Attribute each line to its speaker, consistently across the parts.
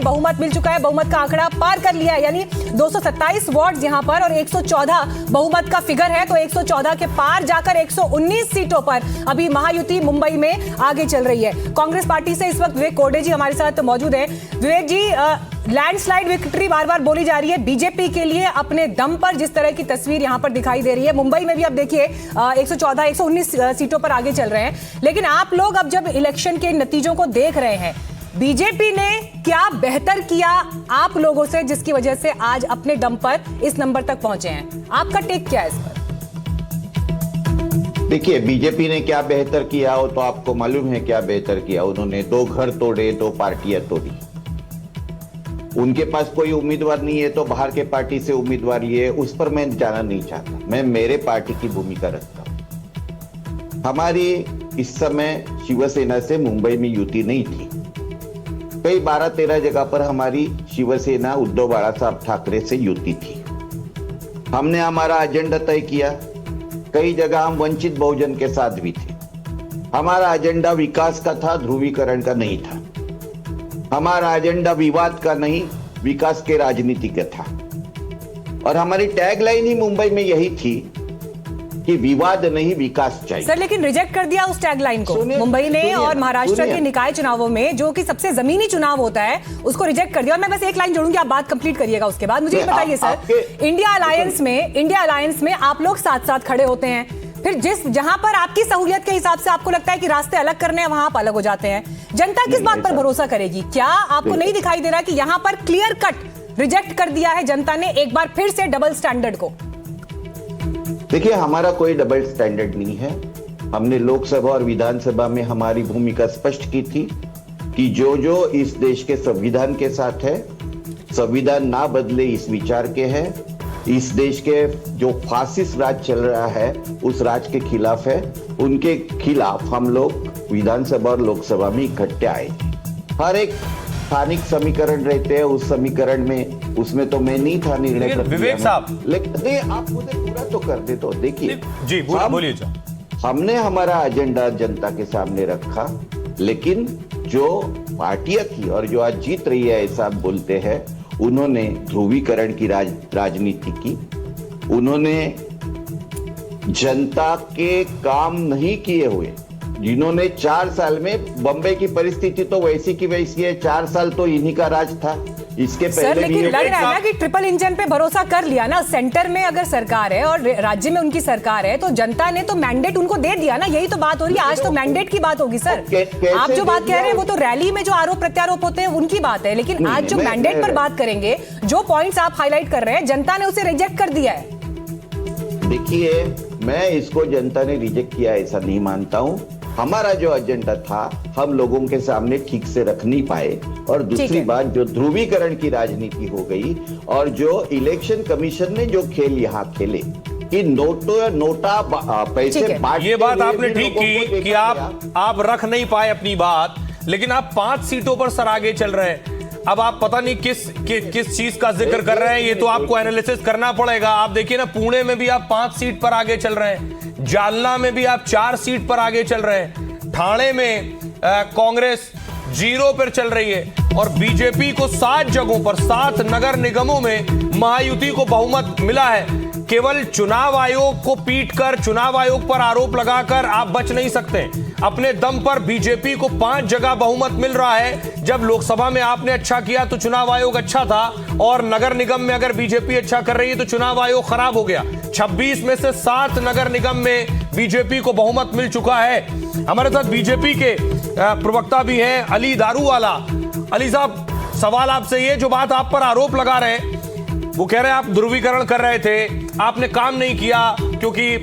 Speaker 1: बहुमत मिल चुका है, बहुमत का आंकड़ा पार कर लिया है, यानी 227 वार्ड यहां पर और 114 बहुमत का फिगर है। तो 114 के पार जाकर 119 सीटों पर अभी महायुति मुंबई में आगे चल रही है। कांग्रेस पार्टी से इस वक्त विवेक कोरडे जी हमारे साथ मौजूद है। विवेक जी, लैंडस्लाइड विक्ट्री बार बार बोली जा रही है बीजेपी के लिए, अपने दम पर जिस तरह की तस्वीर यहां पर दिखाई दे रही है। मुंबई में भी अब देखिए 114 119 सीटों पर आगे चल रहे हैं। लेकिन आप लोग अब जब इलेक्शन के नतीजों को देख रहे हैं, बीजेपी ने क्या बेहतर किया आप लोगों से जिसकी वजह से आज अपने दम पर इस नंबर तक पहुंचे हैं? आपका टेक क्या है इस पर?
Speaker 2: देखिए, बीजेपी ने क्या बेहतर किया हो तो आपको मालूम है क्या बेहतर किया। उन्होंने 2 घर तोड़े, 2 पार्टियां तोड़ी। उनके पास कोई उम्मीदवार नहीं है तो बाहर के पार्टी से उम्मीदवार ये, उस पर मैं जाना नहीं चाहता। मैं मेरे पार्टी की भूमिका रखता हूं। हमारी इस समय शिवसेना से मुंबई में युति नहीं थी। कई 12-13 जगह पर हमारी शिवसेना उद्धव बाला साहब ठाकरे से युति थी। हमने हमारा एजेंडा तय किया। कई जगह हम वंचित बहुजन के साथ भी थे। हमारा एजेंडा विकास का था, ध्रुवीकरण का नहीं था। हमारा एजेंडा विवाद का नहीं, विकास के राजनीति का था। और हमारी टैगलाइन ही मुंबई में यही थी कि विवाद नहीं, विकास चाहिए।
Speaker 1: सर, लेकिन रिजेक्ट कर दिया उस टैगलाइन को मुंबई ने, और महाराष्ट्र के निकाय चुनावों में जो कि सबसे जमीनी चुनाव होता है उसको रिजेक्ट कर दिया। और मैं बस एक लाइन जोड़ूंगी, आप बात कंप्लीट करिएगा उसके बाद। मुझे ये बताइए सर, इंडिया अलायंस में आप लोग साथ साथ खड़े होते हैं, फिर जहां पर आपकी सहूलियत के हिसाब से आपको लगता है कि रास्ते अलग करने हैं, वहां आप अलग हो जाते हैं। जनता किस बात पर भरोसा करेगी? क्या आपको नहीं दिखाई दे रहा कि यहां पर क्लियर कट रिजेक्ट कर दिया है जनता ने एक बार फिर से डबल स्टैंडर्ड को?
Speaker 2: देखिए, हमारा कोई डबल स्टैंडर्ड नहीं है। हमने लोकसभा और विधानसभा में हमारी भूमिका स्पष्ट की थी कि जो इस देश के संविधान के साथ है, संविधान ना बदले इस विचार के है, इस देश के जो फासिस्ट राज चल रहा है उस राज के खिलाफ है, उनके खिलाफ हम लोग विधानसभा और लोकसभा में इकट्ठे आए थे। हर एक स्थानिक समीकरण रहते हैं, उस समीकरण में उसमें तो मैं नहीं था निर्णय।
Speaker 3: विवेक साहब,
Speaker 2: लेकिन आप मुझे पूरा तो कर दे। तो देखिए
Speaker 3: जी, बोलिए।
Speaker 2: हमने हमारा एजेंडा जनता के सामने रखा, लेकिन जो पार्टियां थी और जो आज जीत रही है ऐसा आप बोलते हैं, उन्होंने ध्रुवीकरण की राजनीति की। उन्होंने जनता के काम नहीं किए हुए। जिन्होंने 4 साल में, बम्बई की परिस्थिति तो वैसी की वैसी है, 4 साल तो इन्हीं का राज था। इसके पहले
Speaker 1: लेकिन लग रहा है ना कि ट्रिपल इंजन पे भरोसा कर लिया ना। सेंटर में अगर सरकार है और राज्य में उनकी सरकार है तो जनता ने तो मैंडेट उनको दे दिया ना। यही तो बात हो रही है। आज तो मैंडेट की बात होगी सर। आप जो बात कह रहे हैं वो तो रैली में जो आरोप प्रत्यारोप होते हैं उनकी बात है, लेकिन आज जो मैंडेट पर बात करेंगे, जो पॉइंट्स आप हाईलाइट कर रहे हैं, जनता ने उसे रिजेक्ट कर दिया है।
Speaker 2: देखिए, मैं इसको जनता ने रिजेक्ट किया ऐसा नहीं मानता हूं। हमारा जो एजेंडा था हम लोगों के सामने ठीक से रख नहीं पाए। और दूसरी बात, जो ध्रुवीकरण की राजनीति हो गई और जो इलेक्शन कमीशन ने जो खेल यहाँ खेले कि नोटा पैसे बांटते,
Speaker 3: ये बात आपने ठीक की कि आप रख नहीं पाए अपनी बात, लेकिन आप 5 सीटों पर सर आगे चल रहे हैं। अब आप पता नहीं किस चीज का जिक्र कर रहे हैं, ये तो आपको एनालिसिस करना पड़ेगा। आप देखिए ना, पुणे में भी आप 5 सीट पर आगे चल रहे हैं, जालना में भी आप 4 सीट पर आगे चल रहे हैं, ठाणे में कांग्रेस 0 पर चल रही है और बीजेपी को 7 जगहों पर, 7 नगर निगमों में महायुति को बहुमत मिला है। केवल चुनाव आयोग को पीटकर, चुनाव आयोग पर आरोप लगाकर आप बच नहीं सकते। अपने दम पर बीजेपी को 5 जगह बहुमत मिल रहा है। जब लोकसभा में आपने अच्छा किया तो चुनाव आयोग अच्छा था, और नगर निगम में अगर बीजेपी अच्छा कर रही है तो चुनाव आयोग खराब हो गया। 26 में से 7 नगर निगम में बीजेपी को बहुमत मिल चुका है। हमारे साथ बीजेपी के प्रवक्ता भी हैं, अली दारूवाला। अली साहब, सवाल आपसे ये, जो बात आप पर आरोप लगा रहे हैं, वो कह रहे हैं आप ध्रुवीकरण कर रहे थे, आपने काम नहीं किया क्योंकि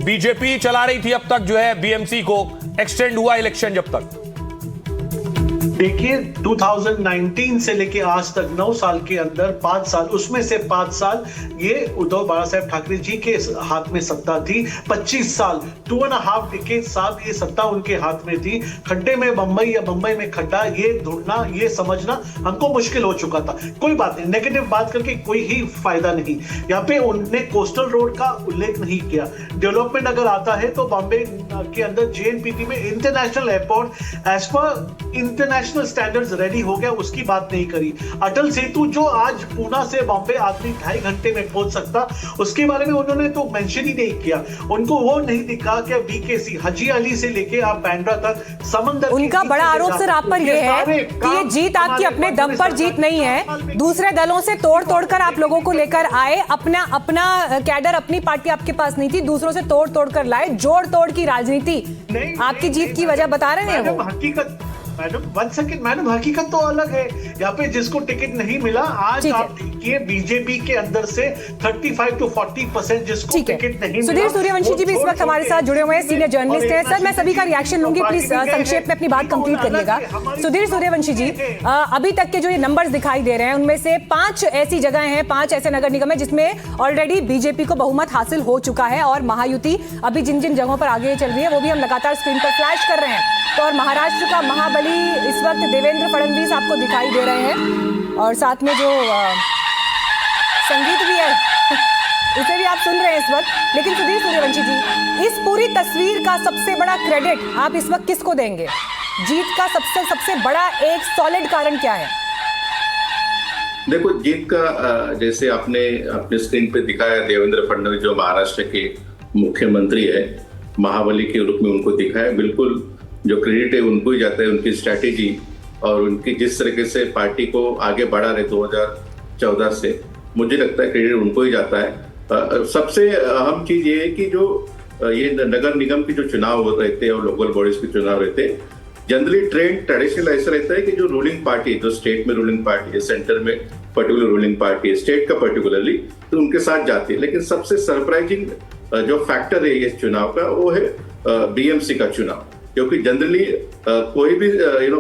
Speaker 3: बीजेपी चला रही थी अब तक जो है बीएमसी को, एक्सटेंड हुआ इलेक्शन जब तक।
Speaker 4: देखिए 2019 से लेके आज तक 9 साल के अंदर 5 साल, उसमें से 5 साल ये उद्धव बाला साहब ठाकरे जी के हाथ में सत्ता थी। 25 साल 2.5 डिकेड साल ये सत्ता उनके हाथ में थी। खड्डे में बंबई या बंबई में खड्डा, ये ढूंढना, ये समझना हमको मुश्किल हो चुका था। कोई बात नहीं, नेगेटिव बात करके कोई ही फायदा नहीं। यहाँ पे उन्होंने कोस्टल रोड का उल्लेख नहीं किया। डेवलपमेंट अगर आता है तो बॉम्बे के अंदर जेएनपीटी में international airport, as per international international standards ready हो गया, उसकी बात नहीं करी। अटल सेतु जो आज पूना से बॉम्बे आदमी 2.5 घंटे में पहुंच सकता, उसके बारे में उन्होंने तो मेंशन ही नहीं किया। उनको वो नहीं दिखा कि बीकेसी हाजी अली से लेके आप बांद्रा तक समंदर,
Speaker 1: उनका बड़ा आरोप सर आप पर यह है कि ये जीत आपकी अपने दम पर जीत नहीं है, दूसरे दलों से तोड़ कर आप लोगों को लेकर आए, अपना कैडर, अपनी पार्टी आपके पास नहीं थी, दूसरों से तोड़ कर लाए, जोड़ तोड़ की राजनीति आपकी जीत की वजह बता रहे हैं वो।
Speaker 4: हकीकत मैडम, 1 सेकंड मैडम, हकीकत तो अलग है। यहाँ पे जिसको टिकट नहीं मिला, आज आप देखिए बीजेपी के अंदर से 35 to 40% जिसको टिकट नहीं मिला।
Speaker 1: सुधीर सूर्यवंशी जी भी इस वक्त हमारे साथ जुड़े हुए हैं, सीनियर जर्नलिस्ट हैं। सर मैं सभी का रिएक्शन लूंगी, प्लीज संक्षेप में अपनी बात कंप्लीट करिएगा। सुधीर सूर्यवंशी जी, अभी तक के जो ये नंबर्स दिखाई दे रहे हैं उनमें से 5 ऐसी जगह हैं, 5 ऐसे नगर निगम है जिसमें ऑलरेडी बीजेपी को बहुमत हासिल हो चुका है और महायुति अभी जिन जिन जगहों पर आगे चल रही है वो भी हम लगातार स्क्रीन पर फ्लैश कर रहे हैं। तो और महाराष्ट्र का महाबली इस वक्त देवेंद्र फडणवीस आपको दिखाई दे रहे हैं और साथ में जो संगीत भी है उसे भी आप सुन रहे हैं इस वक्त। लेकिन सुधीर सूर्यवंशी जी, इस पूरी तस्वीर का सबसे बड़ा क्रेडिट आप इस वक्त किसको देंगे? जीत का सबसे बड़ा एक सॉलिड कारण क्या है?
Speaker 5: देखो, जीत का जैसे आपने अपने स्क्रीन पे दिखाया, देवेंद्र फडणवीस जो महाराष्ट्र के मुख्यमंत्री है, महाबली के रूप में उनको दिखाया। बिल्कुल जो क्रेडिट है उनको ही जाता है, उनकी स्ट्रैटेजी और उनकी जिस तरीके से पार्टी को आगे बढ़ा रहे 2014 से, मुझे लगता है क्रेडिट उनको ही जाता है। सबसे अहम चीज ये है कि जो ये नगर निगम की जो चुनाव रहते हैं और लोकल बॉडीज के चुनाव रहते हैं, जनरली ट्रेंड ट्रेडिशनल ऐसा रहता है कि जो रूलिंग पार्टी, जो स्टेट में रूलिंग पार्टी है, सेंटर में पर्टिकुलर रूलिंग पार्टी है, स्टेट का पर्टिकुलरली, तो उनके साथ जाती है। लेकिन सबसे सरप्राइजिंग जो फैक्टर है इस चुनाव का, वो है बीएमसी का चुनाव, क्योंकि जनरली कोई भी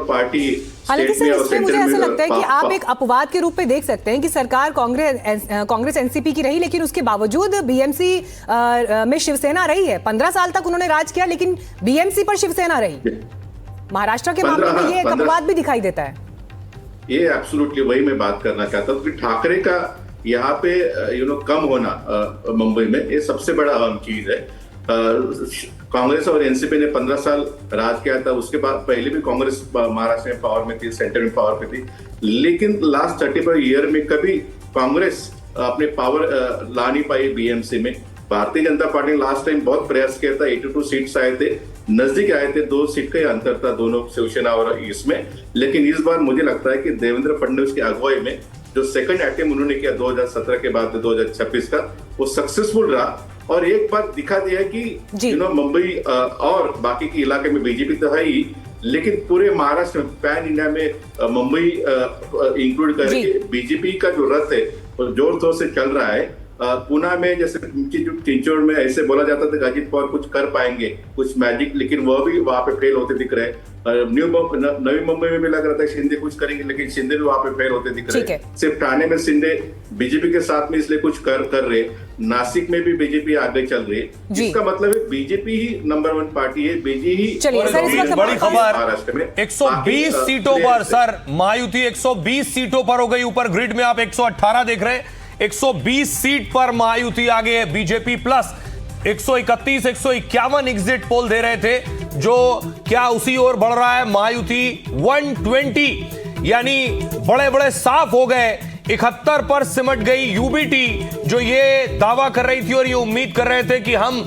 Speaker 5: पार्टी,
Speaker 1: हालांकि सर इसमें मुझे ऐसा लगता है कि आप एक अपवाद के रूप में देख सकते हैं कि सरकार कांग्रेस एनसीपी की रही, लेकिन उसके बावजूद बीएमसी में शिवसेना रही है। 15 साल तक उन्होंने राज किया लेकिन बीएमसी पर शिवसेना रही। महाराष्ट्र के मामले में ये एक अपवाद भी दिखाई देता है।
Speaker 5: ये एब्सोल्युटली वही मैं बात करना चाहता हूँ कि ठाकरे का यहाँ पे कम होना मुंबई में, ये सबसे बड़ा अहम चीज है। कांग्रेस और एनसीपी ने 15 साल राज किया था, उसके बाद पहले भी कांग्रेस महाराष्ट्र में पावर में थी, सेंटर में पावर में थी, लेकिन लास्ट 35 ईयर में कभी कांग्रेस अपने पावर ला नहीं पाई बीएमसी में। भारतीय जनता पार्टी ने लास्ट टाइम बहुत प्रयास किया था, 82 सीट्स आए थे, नजदीक आए थे, 2 सीट का ही अंतर था दोनों शिवसेना और इसमें। लेकिन इस बार मुझे लगता है कि देवेंद्र फडणवीस की अगुवाई में जो सेकंड अटेम्प्ट उन्होंने किया 2017 के बाद 2026 का, वो सक्सेसफुल रहा और एक बात दिखा दिया कि मुंबई और बाकी के इलाके में बीजेपी तो है ही, लेकिन पूरे महाराष्ट्र में, पैन इंडिया में मुंबई इंक्लूड करके बीजेपी का जो रथ है वो जोर शोर से चल रहा है। पुणे में जैसे चिंचोड़ में ऐसे बोला जाता था कि अजित पवार कुछ कर पाएंगे, कुछ मैजिक, लेकिन वह भी वहां पे फेल होते दिख रहे। नवी मुंबई में भी लग रहा था शिंदे कुछ करेंगे, लेकिन शिंदे भी वहां पे फेल होते दिख रहे। सिर्फ ठाणे में शिंदे बीजेपी के साथ में इसलिए कुछ कर रहे, नासिक में भी बीजेपी आगे चल रही है, जिसका मतलब है बीजेपी ही नंबर 1 पार्टी है।
Speaker 3: बड़ी खबर, महाराष्ट्र में 120 सीटों पर सर महायुति 120 सीटों पर हो गई। ऊपर ग्रिड में आप 118 देख रहे हैं, 120 सीट पर महायुति आगे है। बीजेपी प्लस 131, 151 एग्जिट पोल दे रहे थे, जो क्या उसी ओर बढ़ रहा है महायुति 120, यानी बड़े बड़े साफ हो गए। 71 पर सिमट गई यूबीटी, जो ये दावा कर रही थी और ये उम्मीद कर रहे थे कि हम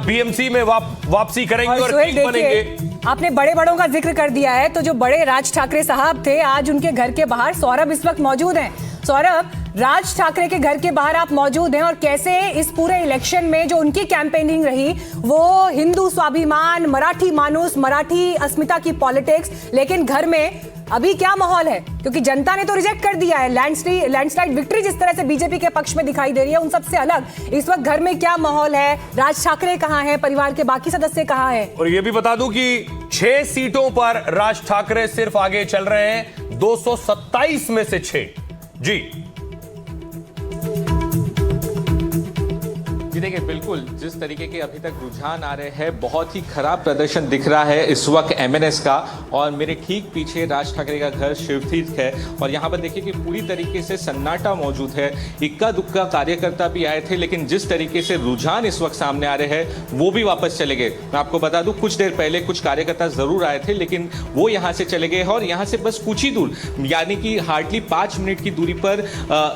Speaker 3: बीएमसी में वापसी करेंगे और किंग बनेंगे।
Speaker 1: आपने बड़े बड़ों का जिक्र कर दिया है, तो जो बड़े राज ठाकरे साहब थे, आज उनके घर के बाहर सौरभ इस वक्त मौजूद हैं। सौरभ, राज ठाकरे के घर के बाहर आप मौजूद हैं और कैसे इस पूरे इलेक्शन में जो उनकी कैंपेनिंग रही वो हिंदू स्वाभिमान, मराठी मानुस, मराठी अस्मिता की पॉलिटिक्स, लेकिन घर में अभी क्या माहौल है? क्योंकि जनता ने तो रिजेक्ट कर दिया है। लैंडस्लाइड विक्ट्री जिस तरह से बीजेपी के पक्ष में दिखाई दे रही है, उन सबसे अलग इस वक्त घर में क्या माहौल है? राज ठाकरे कहां हैं? परिवार के बाकी सदस्य कहां हैं?
Speaker 3: और ये भी बता दूं कि 6 सीटों पर राज ठाकरे सिर्फ आगे चल रहे हैं, 227 में से 6। जी
Speaker 6: जी देखिए, बिल्कुल जिस तरीके के अभी तक रुझान आ रहे हैं, बहुत ही खराब प्रदर्शन दिख रहा है इस वक्त एमएनएस का। और मेरे ठीक पीछे राज ठाकरे का घर शिवतीर्थ है और यहाँ पर देखिए कि पूरी तरीके से सन्नाटा मौजूद है। इक्का दुक्का कार्यकर्ता भी आए थे, लेकिन जिस तरीके से रुझान इस वक्त सामने आ रहे हैं वो भी वापस चले गए। मैं आपको बता दूं, कुछ देर पहले कुछ कार्यकर्ता जरूर आए थे, लेकिन वो यहाँ से चले गए और यहाँ से बस कुछ ही दूर, यानी कि हार्डली 5 मिनट की दूरी पर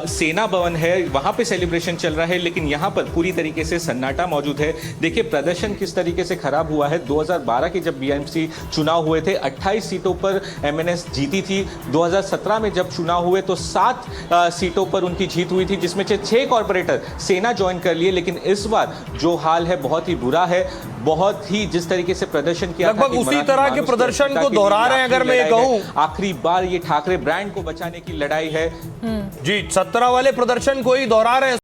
Speaker 6: सेना भवन है, वहाँ पे सेलिब्रेशन चल रहा है, लेकिन यहाँ पर पूरी तरीके से सन्नाटा मौजूद है। देखिए प्रदर्शन किस तरीके से खराब हुआ है। 2012 के जब बीएमसी चुनाव हुए थे 28 सीटों पर एमएनएस जीती थी। 2017 में जब चुनाव हुए तो 7 सीटों पर उनकी जीत हुई थी, जिसमें से 6 कॉर्पोरेटर सेना ज्वाइन कर लिए। लेकिन इस बार जो हाल है बहुत ही बुरा है। बहुत ही जिस तरीके से प्रदर्शन किया
Speaker 3: लगभग उसी तरह के प्रदर्शन को दोहरा रहे हैं। अगर मैं ये कहूं,
Speaker 6: आखिरी बार ये ठाकरे ब्रांड को बचाने की लड़ाई है।
Speaker 3: जी 17 वाले प्रदर्शन को ही दोहरा रहे हैं।